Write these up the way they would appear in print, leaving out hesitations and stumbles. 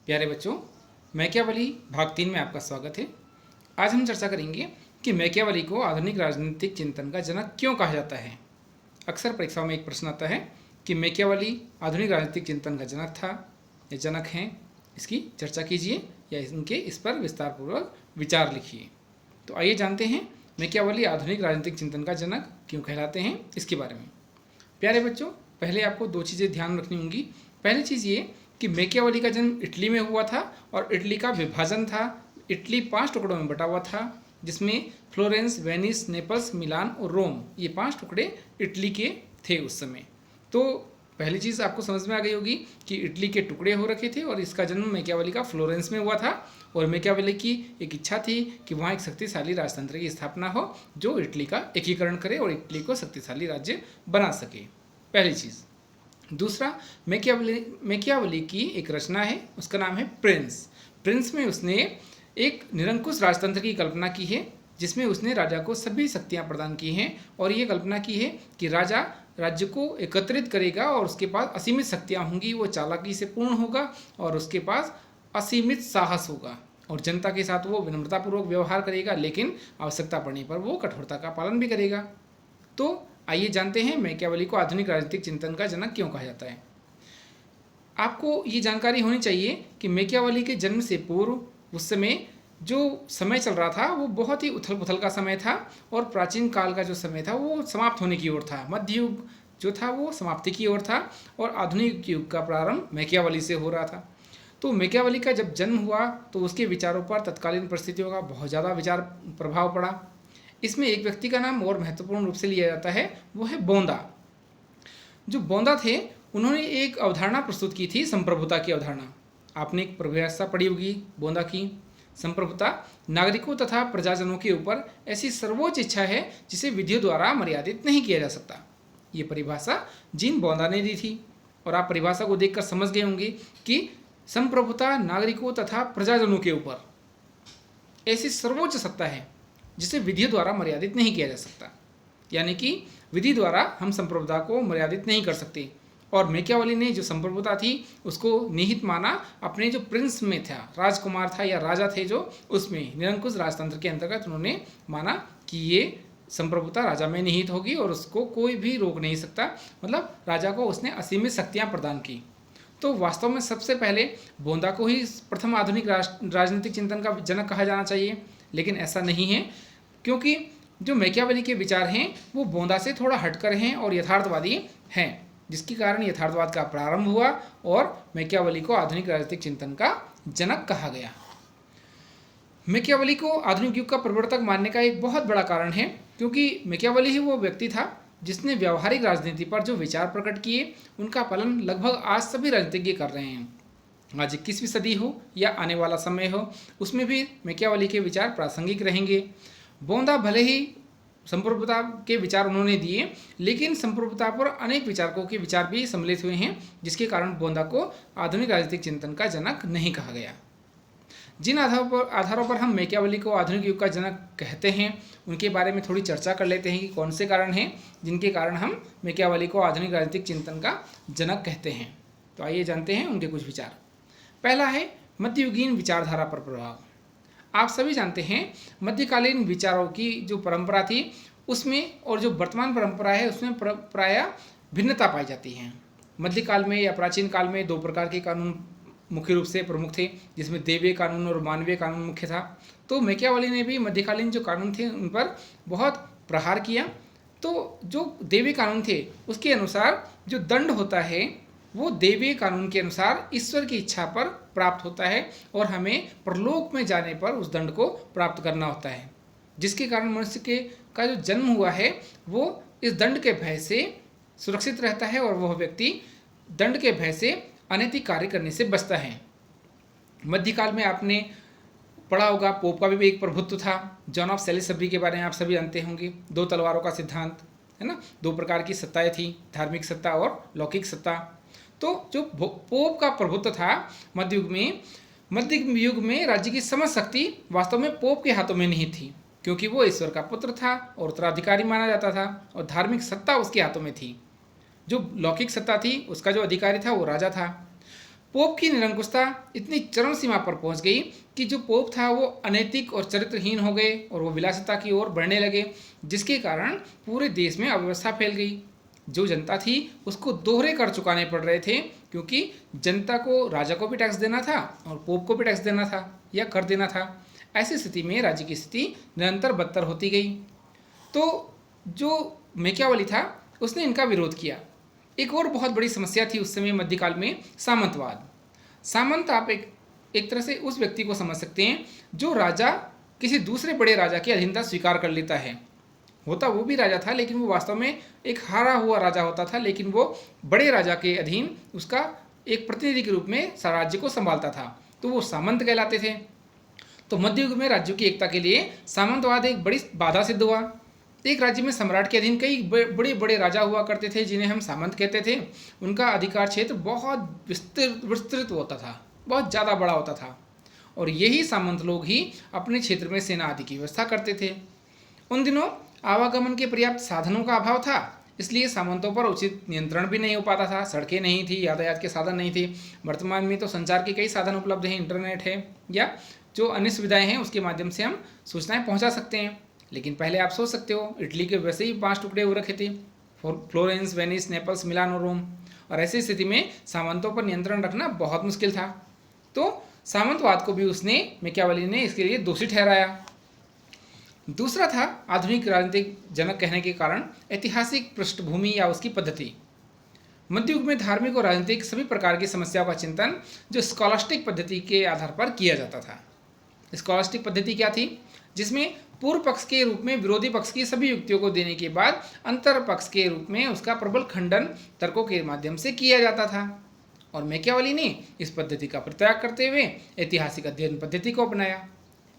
प्यारे बच्चों, मैकियावेली भाग 3 में आपका स्वागत है। आज हम चर्चा करेंगे कि मैकियावेली को आधुनिक राजनीतिक चिंतन का जनक क्यों कहा जाता है। अक्सर परीक्षाओं में एक प्रश्न आता है कि मैकियावेली आधुनिक राजनीतिक चिंतन का जनक था या जनक हैं। इसकी चर्चा कीजिए या इनके इस पर विस्तारपूर्वक विचार लिखिए। तो आइए जानते हैं मैकियावेली आधुनिक राजनीतिक चिंतन का जनक क्यों कहलाते हैं इसके बारे में। प्यारे बच्चों, पहले आपको दो चीज़ें ध्यान रखनी होंगी। पहली चीज़ ये कि मैकियावेली का जन्म इटली में हुआ था और इटली का विभाजन था। इटली 5 टुकड़ों में बटा हुआ था, जिसमें फ्लोरेंस, वेनिस, नेपल्स, मिलान और रोम, ये 5 टुकड़े इटली के थे उस समय। तो पहली चीज़ आपको समझ में आ गई होगी कि इटली के टुकड़े हो रखे थे और इसका जन्म मैकियावेली का फ्लोरेंस में हुआ था। और मैकियावेली की एक इच्छा थी कि वहाँ एक शक्तिशाली राजतंत्र की स्थापना हो जो इटली का एकीकरण करे और इटली को शक्तिशाली राज्य बना सके। पहली चीज़। दूसरा, मैकियावेली की एक रचना है, उसका नाम है प्रिंस। प्रिंस में उसने एक निरंकुश राजतंत्र की कल्पना की है, जिसमें उसने राजा को सभी शक्तियां प्रदान की हैं और ये कल्पना की है कि राजा राज्य को एकत्रित करेगा और उसके पास असीमित शक्तियां होंगी, वो चालाकी से पूर्ण होगा और उसके पास असीमित साहस होगा और जनता के साथ वो विनम्रतापूर्वक व्यवहार करेगा, लेकिन आवश्यकता पड़ने पर वो कठोरता का पालन भी करेगा। तो आइए जानते हैं मैकियावेली को आधुनिक राजनीतिक चिंतन का जनक क्यों कहा जाता है। आपको ये जानकारी होनी चाहिए कि मैकियावेली के जन्म से पूर्व उस समय जो समय चल रहा था वो बहुत ही उथल पुथल का समय था और प्राचीन काल का जो समय था वो समाप्त होने की ओर था। मध्य युग जो था वो समाप्ति की ओर था और आधुनिक युग का प्रारंभ मैकियावेली से हो रहा था। तो मैकियावेली का जब जन्म हुआ तो उसके विचारों पर तत्कालीन परिस्थितियों का बहुत ज़्यादा विचार प्रभाव पड़ा। इसमें एक व्यक्ति का नाम और महत्वपूर्ण रूप से लिया जाता है, वो है बोंदा। जो बोंदा थे उन्होंने एक अवधारणा प्रस्तुत की थी, संप्रभुता की अवधारणा। आपने एक परिभाषा पढ़ी होगी बोंदा की। संप्रभुता नागरिकों तथा प्रजाजनों के ऊपर ऐसी सर्वोच्च इच्छा है जिसे विधियों द्वारा मर्यादित नहीं किया जा सकता। ये परिभाषा जीन बोंदा ने दी थी और आप परिभाषा को देखकर समझ गए होंगे कि संप्रभुता नागरिकों तथा प्रजाजनों के ऊपर ऐसी सर्वोच्च सत्ता है जिसे विधि द्वारा मर्यादित नहीं किया जा सकता। यानी कि विधि द्वारा हम संप्रभुता को मर्यादित नहीं कर सकते। और मैकियावेली ने जो संप्रभुता थी उसको निहित माना अपने जो प्रिंस में था, राजकुमार था या राजा थे जो, उसमें निरंकुश राजतंत्र के अंतर्गत उन्होंने माना कि ये संप्रभुता राजा में निहित होगी और उसको कोई भी रोक नहीं सकता। मतलब राजा को उसने असीमित शक्तियाँ प्रदान की। तो वास्तव में सबसे पहले बोंदा को ही प्रथम आधुनिक राजनीतिक चिंतन का जनक कहा जाना चाहिए, लेकिन ऐसा नहीं है, क्योंकि जो मैकियावेली के विचार हैं वो बोंदा से थोड़ा हटकर हैं और यथार्थवादी हैं, जिसके कारण यथार्थवाद का प्रारंभ हुआ और मैकियावेली को आधुनिक राजनीतिक चिंतन का जनक कहा गया। मैकियावेली को आधुनिक युग का प्रवर्तक मानने का एक बहुत बड़ा कारण है, क्योंकि मैकियावेली ही वो व्यक्ति था जिसने व्यावहारिक राजनीति पर जो विचार प्रकट किए उनका पालन लगभग आज सभी राजनीतिज्ञ कर रहे हैं। आज 21वीं सदी हो या आने वाला समय हो, उसमें भी मैकियावेली के विचार प्रासंगिक रहेंगे। बोंदा भले ही संप्रभुता के विचार उन्होंने दिए, लेकिन संप्रभुता पर अनेक विचारकों के विचार भी सम्मिलित हुए हैं, जिसके कारण बोंदा को आधुनिक राजनीतिक चिंतन का जनक नहीं कहा गया। जिन आधारों पर हम मैकियावेली को आधुनिक युग का जनक कहते हैं उनके बारे में थोड़ी चर्चा कर लेते हैं कि कौन से कारण हैं जिनके कारण हम मैकियावेली को आधुनिक राजनीतिक चिंतन का जनक कहते हैं। तो आइए जानते हैं उनके कुछ विचार। पहला है मध्ययुगीन विचारधारा पर प्रभाव। आप सभी जानते हैं मध्यकालीन विचारों की जो परंपरा थी उसमें और जो वर्तमान परंपरा है उसमें प्रायः भिन्नता पाई जाती है। मध्यकाल में या प्राचीन काल में दो प्रकार के कानून मुख्य रूप से प्रमुख थे, जिसमें दैवीय कानून और मानवीय कानून मुख्य था। तो मैकियावेली ने भी मध्यकालीन जो कानून थे उन पर बहुत प्रहार किया। तो जो दैवीय कानून थे उसके अनुसार जो दंड होता है वो दैवीय कानून के अनुसार ईश्वर की इच्छा पर प्राप्त होता है और हमें परलोक में जाने पर उस दंड को प्राप्त करना होता है, जिसके कारण मनुष्य का जो जन्म हुआ है वो इस दंड के भय से सुरक्षित रहता है और वह व्यक्ति दंड के भय से अनैतिक कार्य करने से बचता है। मध्यकाल में आपने पढ़ा होगा पोप का भी एक प्रभुत्व था। जॉन ऑफ सेलिसबरी के बारे में आप सभी जानते होंगे। 2 तलवारों का सिद्धांत है ना, 2 प्रकार की सत्ताएं थी, धार्मिक सत्ता और लौकिक सत्ता। तो जो पोप का प्रभुत्व था मध्य युग में राज्य की समस्त शक्ति वास्तव में पोप के हाथों में नहीं थी, क्योंकि वो ईश्वर का पुत्र था और उत्तराधिकारी माना जाता था और धार्मिक सत्ता उसके हाथों में थी। जो लौकिक सत्ता थी उसका जो अधिकारी था वो राजा था। पोप की निरंकुशता इतनी चरम सीमा पर पहुंच गई कि जो पोप था वो अनैतिक और चरित्रहीन हो गए और वो विलासिता की ओर बढ़ने लगे, जिसके कारण पूरे देश में अव्यवस्था फैल गई। जो जनता थी उसको दोहरे कर चुकाने पड़ रहे थे, क्योंकि जनता को राजा को भी टैक्स देना था और पोप को भी टैक्स देना था या कर देना था। ऐसी स्थिति में राज्य की स्थिति निरंतर बदतर होती गई। तो जो मैकियावेली था उसने इनका विरोध किया। एक और बहुत बड़ी समस्या थी उस समय मध्यकाल में, सामंतवाद। सामंत आप एक तरह से उस व्यक्ति को समझ सकते हैं जो राजा किसी दूसरे बड़े राजा की अधीनता स्वीकार कर लेता है। होता वो भी राजा था, लेकिन वो वास्तव में एक हारा हुआ राजा होता था, लेकिन वो बड़े राजा के अधीन उसका एक प्रतिनिधि के रूप में राज्य को संभालता था, तो वो सामंत कहलाते थे। तो मध्य युग में राज्यों की एकता के लिए सामंतवाद एक बड़ी बाधा सिद्ध हुआ। एक राज्य में सम्राट के अधीन कई बड़े बड़े राजा हुआ करते थे जिन्हें हम सामंत कहते थे। उनका अधिकार क्षेत्र बहुत विस्तृत होता था, बहुत ज़्यादा बड़ा होता था, और यही सामंत लोग ही अपने क्षेत्र में सेना आदि की व्यवस्था करते थे। उन दिनों आवागमन के पर्याप्त साधनों का अभाव था, इसलिए सामंतों पर उचित नियंत्रण भी नहीं हो पाता था। सड़कें नहीं थी, यातायात के साधन नहीं थे। वर्तमान में तो संचार के कई साधन उपलब्ध हैं, इंटरनेट है या जो अन्य सुविधाएं हैं उसके माध्यम से हम सूचनाएं पहुंचा सकते हैं। लेकिन पहले आप सोच सकते हो, इटली के वैसे ही 5 टुकड़े हो रखे थे, फ्लोरेंस, वेनिस, नेपल्स, मिलान और रोम, और ऐसी स्थिति में सामंतों पर नियंत्रण रखना बहुत मुश्किल था। तो सामंतवाद को भी मैकियावेली ने इसके लिए दोषी ठहराया। दूसरा था आधुनिक राजनीतिक जनक कहने के कारण ऐतिहासिक पृष्ठभूमि या उसकी पद्धति। मध्य युग में धार्मिक और राजनीतिक सभी प्रकार की समस्याओं का चिंतन जो स्कॉलास्टिक पद्धति के आधार पर किया जाता था। स्कॉलास्टिक पद्धति क्या थी? जिसमें पूर्व पक्ष के रूप में विरोधी पक्ष की सभी युक्तियों को देने के बाद अंतर पक्ष के रूप में उसका प्रबल खंडन तर्कों के माध्यम से किया जाता था। और मैकियावेली ने इस पद्धति का परित्याग करते हुए ऐतिहासिक अध्ययन पद्धति को अपनाया।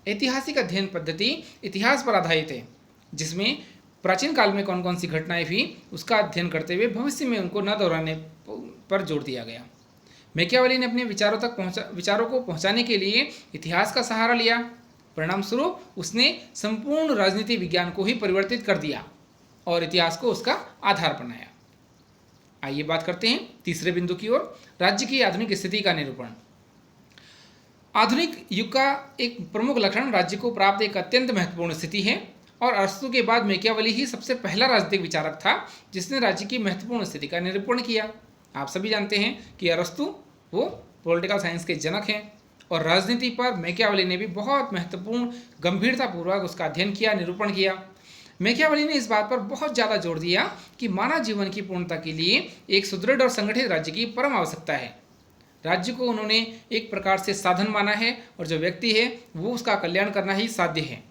ऐतिहासिक अध्ययन पद्धति इतिहास पर आधारित है, जिसमें प्राचीन काल में कौन कौन सी घटनाएं हुई उसका अध्ययन करते हुए भविष्य में उनको न दोहराने पर जोर दिया गया। मैकियावेली ने अपने विचारों को पहुंचाने के लिए इतिहास का सहारा लिया। परिणाम स्वरूप उसने संपूर्ण राजनीति विज्ञान को ही परिवर्तित कर दिया और इतिहास को उसका आधार बनाया। आइए बात करते हैं तीसरे बिंदु की ओर, राज्य की आधुनिक स्थिति का निरूपण। आधुनिक युग का एक प्रमुख लक्षण राज्य को प्राप्त एक अत्यंत महत्वपूर्ण स्थिति है, और अरस्तु के बाद मैकियावेली ही सबसे पहला राजनीतिक विचारक था जिसने राज्य की महत्वपूर्ण स्थिति का निरूपण किया। आप सभी जानते हैं कि अरस्तु वो पॉलिटिकल साइंस के जनक हैं, और राजनीति पर मैकियावेली ने भी बहुत महत्वपूर्ण गंभीरतापूर्वक उसका अध्ययन किया, निरूपण किया। मैकियावेली ने इस बात पर बहुत ज़्यादा जोर दिया कि मानव जीवन की पूर्णता के लिए एक सुदृढ़ और संगठित राज्य की परम आवश्यकता है। राज्य को उन्होंने एक प्रकार से साधन माना है, और जो व्यक्ति है वो उसका कल्याण करना ही साध्य है।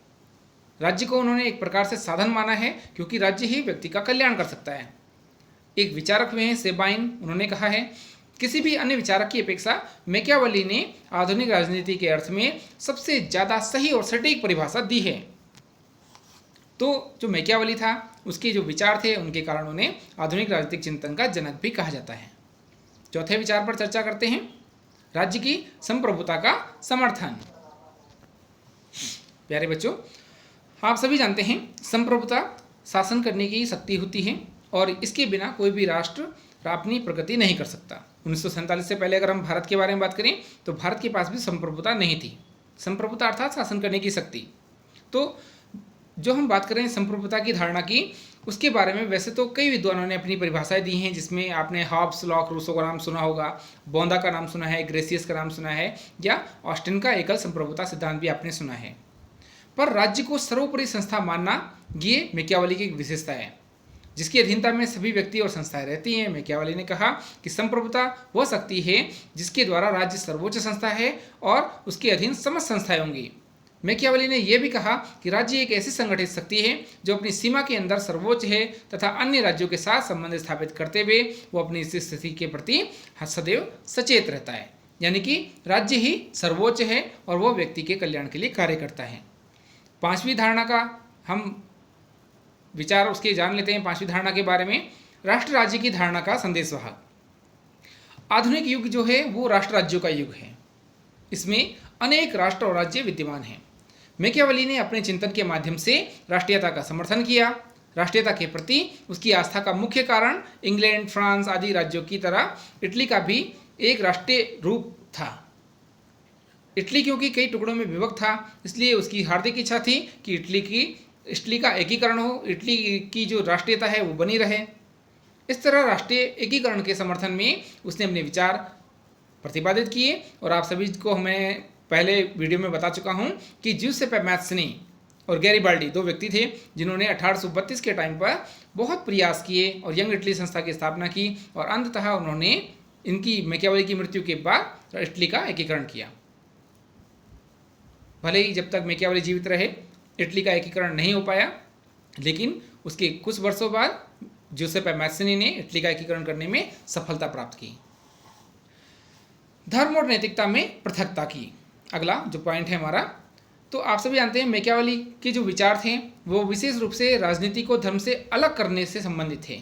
राज्य को उन्होंने एक प्रकार से साधन माना है क्योंकि राज्य ही व्यक्ति का कल्याण कर सकता है। एक विचारक हुए हैं सेबाइन, उन्होंने कहा है, किसी भी अन्य विचारक की अपेक्षा मैकियावेली ने आधुनिक राजनीति के अर्थ में सबसे ज़्यादा सही और सटीक परिभाषा दी है। तो जो मैकियावेली था उसके जो विचार थे उनके कारण उन्हें आधुनिक राजनीतिक चिंतन का जनक भी कहा जाता है। चौथे विचार पर चर्चा करते हैं, राज्य की संप्रभुता का समर्थन। प्यारे बच्चों, आप सभी जानते हैं संप्रभुता शासन करने की शक्ति होती है, और इसके बिना कोई भी राष्ट्र अपनी प्रगति नहीं कर सकता। 1947 से पहले अगर हम भारत के बारे में बात करें तो भारत के पास भी संप्रभुता नहीं थी। संप्रभुता अर्थात शासन करने की शक्ति। तो जो हम बात करें संप्रभुता की धारणा की, उसके बारे में वैसे तो कई विद्वानों ने अपनी परिभाषाएं दी हैं, जिसमें आपने हॉब्स, लॉक, रूसो का नाम सुना होगा, बोंदा का नाम सुना है, ग्रेसियस का नाम सुना है, या ऑस्टिन का एकल संप्रभुता सिद्धांत भी आपने सुना है। पर राज्य को सर्वोपरि संस्था मानना ये मैकियावेली की एक विशेषता है, जिसकी अधीनता में सभी व्यक्ति और संस्थाएं रहती हैं। मैकियावेली ने कहा कि संप्रभुता वह शक्ति है जिसके द्वारा राज्य सर्वोच्च संस्था है और उसके अधीन समस्त संस्थाएं होंगी। मैकियावेली ने यह भी कहा कि राज्य एक ऐसी संगठित शक्ति है जो अपनी सीमा के अंदर सर्वोच्च है तथा अन्य राज्यों के साथ संबंध स्थापित करते हुए वो अपनी इस स्थिति के प्रति सदैव सचेत रहता है। यानी कि राज्य ही सर्वोच्च है और वो व्यक्ति के कल्याण के लिए कार्य करता है। पांचवी धारणा का हम विचार उसके जान लेते हैं। पांचवी धारणा के बारे में, राष्ट्र राज्य की धारणा का संदेशवाहक। आधुनिक युग जो है वो राष्ट्र राज्यों का युग है। इसमें अनेक राष्ट्र और राज्य विद्यमान हैं। मैकियावेली ने अपने चिंतन के माध्यम से राष्ट्रीयता का समर्थन किया। राष्ट्रीयता के प्रति उसकी आस्था का मुख्य कारण इंग्लैंड, फ्रांस आदि राज्यों की तरह इटली का भी एक राष्ट्रीय रूप था। इटली क्योंकि कई टुकड़ों में विभक्त था, इसलिए उसकी हार्दिक इच्छा थी कि इटली का एकीकरण हो, इटली की जो राष्ट्रीयता है वो बनी रहे। इस तरह राष्ट्रीय एकीकरण के समर्थन में उसने अपने विचार प्रतिपादित किए। और आप सभी को मैं पहले वीडियो में बता चुका हूँ कि ज्यूसेप्पे मैत्सनी और गैरिबाल्डी दो व्यक्ति थे जिन्होंने 1832 के टाइम पर बहुत प्रयास किए और यंग इटली संस्था की स्थापना की, और अंततः उन्होंने इनकी मैकियावेली की मृत्यु के बाद इटली का एकीकरण किया। भले ही जब तक मैकियावेली जीवित रहे इटली का एकीकरण नहीं हो पाया, लेकिन उसके कुछ वर्षों बाद ज्यूसेप्पे मैत्सनी ने इटली का एकीकरण करने में सफलता प्राप्त की। धर्म और नैतिकता में पृथकता की अगला जो पॉइंट है हमारा, तो आप सभी जानते हैं मैकियावेली के जो विचार थे वो विशेष रूप से राजनीति को धर्म से अलग करने से संबंधित थे।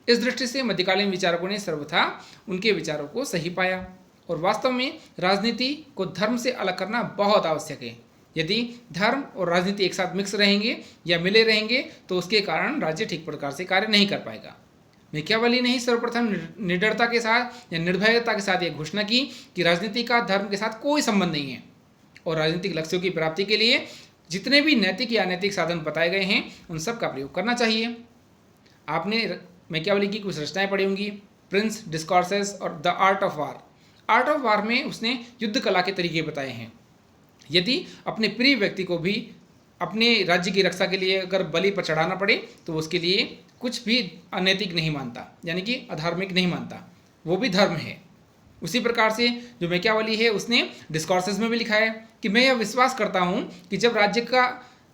इस दृष्टि से मध्यकालीन विचारकों ने सर्वथा उनके विचारों को सही पाया, और वास्तव में राजनीति को धर्म से अलग करना बहुत आवश्यक है। यदि धर्म और राजनीति एक साथ मिक्स रहेंगे या मिले रहेंगे तो उसके कारण राज्य ठीक प्रकार से कार्य नहीं कर पाएगा। मैकियावेली ने ही सर्वप्रथम निडरता के साथ या निर्भयता के साथ यह घोषणा की कि राजनीति का धर्म के साथ कोई संबंध नहीं है, और राजनीतिक लक्ष्यों की प्राप्ति के लिए जितने भी नैतिक या अनैतिक साधन बताए गए हैं उन सब का प्रयोग करना चाहिए। आपने मैकियावेली की कुछ रचनाएं पढ़ी होंगी, प्रिंस, डिस्कोर्सेस और the art of war. Art of war में उसने युद्ध कला के तरीके बताए हैं। यदि अपने प्रिय व्यक्ति को भी अपने राज्य की रक्षा के लिए अगर बलि पर चढ़ाना पड़े तो उसके लिए कुछ भी अनैतिक नहीं मानता, यानी कि अधार्मिक नहीं मानता, वो भी धर्म है। उसी प्रकार से जो मैकियावेली है उसने डिस्कोर्सेस में भी लिखा है कि मैं यह विश्वास करता हूँ कि जब राज्य का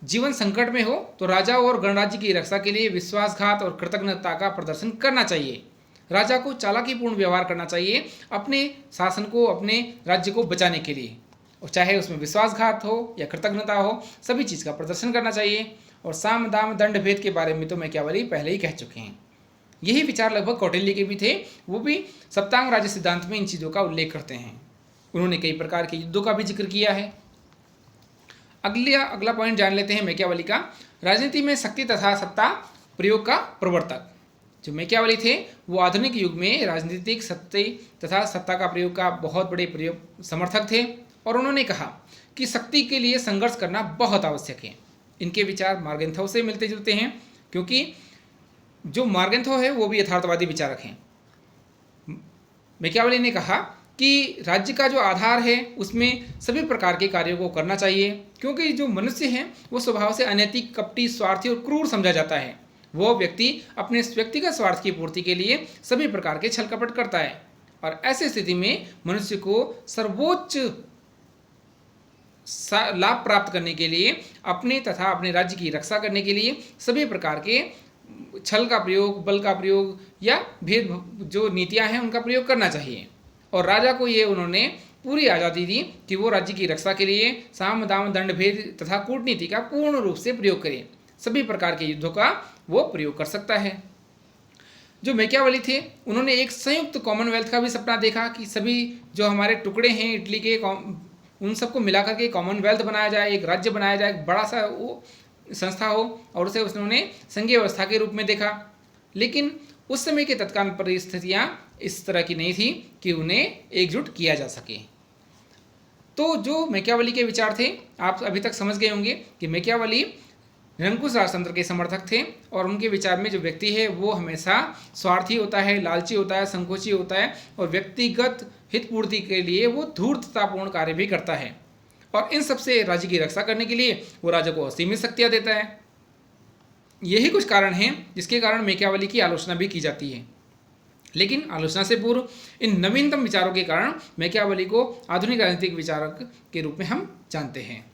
जीवन संकट में हो तो राजा और गणराज्य की रक्षा के लिए विश्वासघात और कृतज्ञता का प्रदर्शन करना चाहिए। राजा को चालाकीपूर्ण व्यवहार करना चाहिए अपने शासन को, अपने राज्य को बचाने के लिए, और चाहे उसमें विश्वासघात हो या कृतज्ञता हो, सभी चीज़ का प्रदर्शन करना चाहिए। और साम दाम दंड भेद के बारे में तो मैकियावेली पहले ही कह चुके हैं। यही विचार लगभग कौटिल्य के भी थे, वो भी सप्तांग राज्य सिद्धांत में इन चीज़ों का उल्लेख करते हैं। उन्होंने कई प्रकार के युद्धों का भी जिक्र किया है। अगला पॉइंट जान लेते हैं मैकियावेली का, राजनीति में शक्ति तथा सत्ता प्रयोग का प्रवर्तक। जो मैकियावेली थे वो आधुनिक युग में राजनीतिक शक्ति तथा सत्ता का प्रयोग का बहुत बड़े प्रयोग समर्थक थे, और उन्होंने कहा कि शक्ति के लिए संघर्ष करना बहुत आवश्यक है। इनके विचार मार्गेंथौ से मिलते जुलते हैं, क्योंकि जो मार्गेंथौ है वो भी यथार्थवादी विचारक हैं। मैकियावेली ने कहा कि राज्य का जो आधार है उसमें सभी प्रकार के कार्यों को करना चाहिए, क्योंकि जो मनुष्य है वो स्वभाव से अनैतिक, कपटी, स्वार्थी और क्रूर समझा जाता है। वो व्यक्ति अपने व्यक्तिगत स्वार्थ की पूर्ति के लिए सभी प्रकार के छल कपट करता है, और ऐसी स्थिति में मनुष्य को सर्वोच्च लाभ प्राप्त करने के लिए, अपने तथा अपने राज्य की रक्षा करने के लिए सभी प्रकार के छल का प्रयोग, बल का प्रयोग या भेद जो नीतियां हैं उनका प्रयोग करना चाहिए। और राजा को ये उन्होंने पूरी आज़ादी दी कि वो राज्य की रक्षा के लिए साम दाम दंड भेद तथा कूटनीति का पूर्ण रूप से प्रयोग करे। सभी प्रकार के युद्धों का वो प्रयोग कर सकता है। जो मैकियावेली थे उन्होंने एक संयुक्त कॉमनवेल्थ का भी सपना देखा कि सभी जो हमारे टुकड़े हैं इटली के उन सबको मिलाकर के कॉमनवेल्थ बनाया जाए, एक राज्य बनाया जाए, एक बड़ा सा वो संस्था हो, और उसे उन्होंने संघीय व्यवस्था के रूप में देखा। लेकिन उस समय की तत्काल परिस्थितियाँ इस तरह की नहीं थी कि उन्हें एकजुट किया जा सके। तो जो मैकियावेली के विचार थे आप अभी तक समझ गए होंगे कि मैकियावेली निरंकुश राजतंत्र के समर्थक थे, और उनके विचार में जो व्यक्ति है वो हमेशा स्वार्थी होता है, लालची होता है, संकोची होता है, और व्यक्तिगत हित पूर्ति के लिए वो धूर्ततापूर्ण कार्य भी करता है, और इन सबसे राज्य की रक्षा करने के लिए वो राजा को असीमित शक्तियाँ देता है। यही कुछ कारण हैं जिसके कारण मैकियावेली की आलोचना भी की जाती है। लेकिन आलोचना से पूर्व इन नवीनतम विचारों के कारण मैकियावेली को आधुनिक राजनीतिक विचारक के रूप में हम जानते हैं।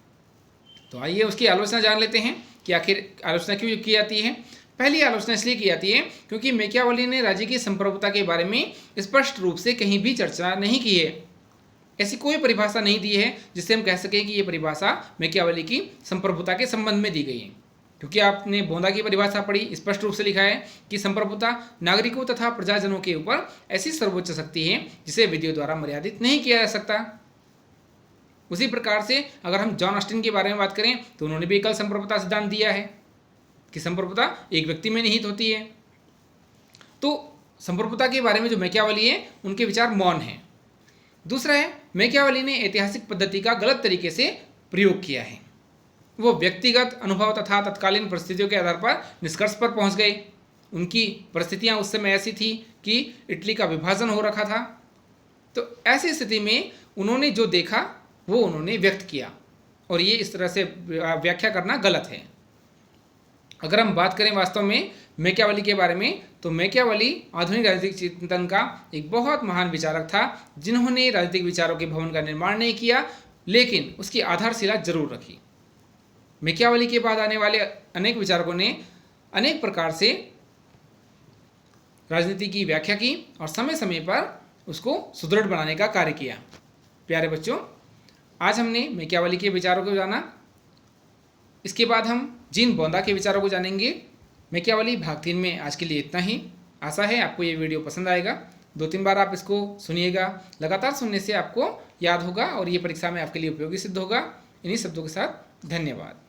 तो आइए उसकी आलोचना जान लेते हैं कि आखिर आलोचना क्यों की जाती है। पहली आलोचना इसलिए की जाती है क्योंकि मैकियावेली ने राज्य की संप्रभुता के बारे में स्पष्ट रूप से कहीं भी चर्चा नहीं की है। ऐसी कोई परिभाषा नहीं दी है जिससे हम कह सकें कि ये परिभाषा मैकियावेली की संप्रभुता के संबंध में दी गई है, क्योंकि आपने बोंदा की परिभाषा पढ़ी, स्पष्ट रूप से लिखा है कि संप्रभुता नागरिकों तथा प्रजाजनों के ऊपर ऐसी सर्वोच्च शक्ति है जिसे विधियों द्वारा मर्यादित नहीं किया जा सकता। उसी प्रकार से अगर हम जॉन ऑस्टिन के बारे में बात करें तो उन्होंने भी एकल संप्रभुता सिद्धांत दिया है कि संप्रभुता एक व्यक्ति में निहित होती है। तो संप्रभुता के बारे में जो मैकियावेली है उनके विचार मौन हैं, दूसरा है मैकियावेली ने ऐतिहासिक पद्धति का गलत तरीके से प्रयोग किया है। वो व्यक्तिगत अनुभव तथा तत्कालीन परिस्थितियों के आधार पर निष्कर्ष पर पहुंच गए। उनकी परिस्थितियां उस समय ऐसी थी कि इटली का विभाजन हो रखा था, तो ऐसी स्थिति में उन्होंने जो देखा वो उन्होंने व्यक्त किया, और ये इस तरह से व्याख्या करना गलत है। अगर हम बात करें वास्तव में मैकियावेली के बारे में, तो मैकियावेली आधुनिक राजनीतिक चिंतन का एक बहुत महान विचारक था, जिन्होंने राजनीतिक विचारों के भवन का निर्माण नहीं किया, लेकिन उसकी आधारशिला जरूर रखी। मैकियावेली के बाद आने वाले अनेक विचारकों ने अनेक प्रकार से राजनीति की व्याख्या की और समय समय पर उसको सुदृढ़ बनाने का कार्य किया। प्यारे बच्चों, आज हमने मैकियावेली के विचारों को जाना। इसके बाद हम जीन बोंदा के विचारों को जानेंगे। मैकियावेली भाग 3 में आज के लिए इतना ही। आशा है आपको ये वीडियो पसंद आएगा। 2-3 बार आप इसको सुनिएगा। लगातार सुनने से आपको याद होगा और ये परीक्षा में आपके लिए उपयोगी सिद्ध होगा। इन्हीं शब्दों के साथ धन्यवाद।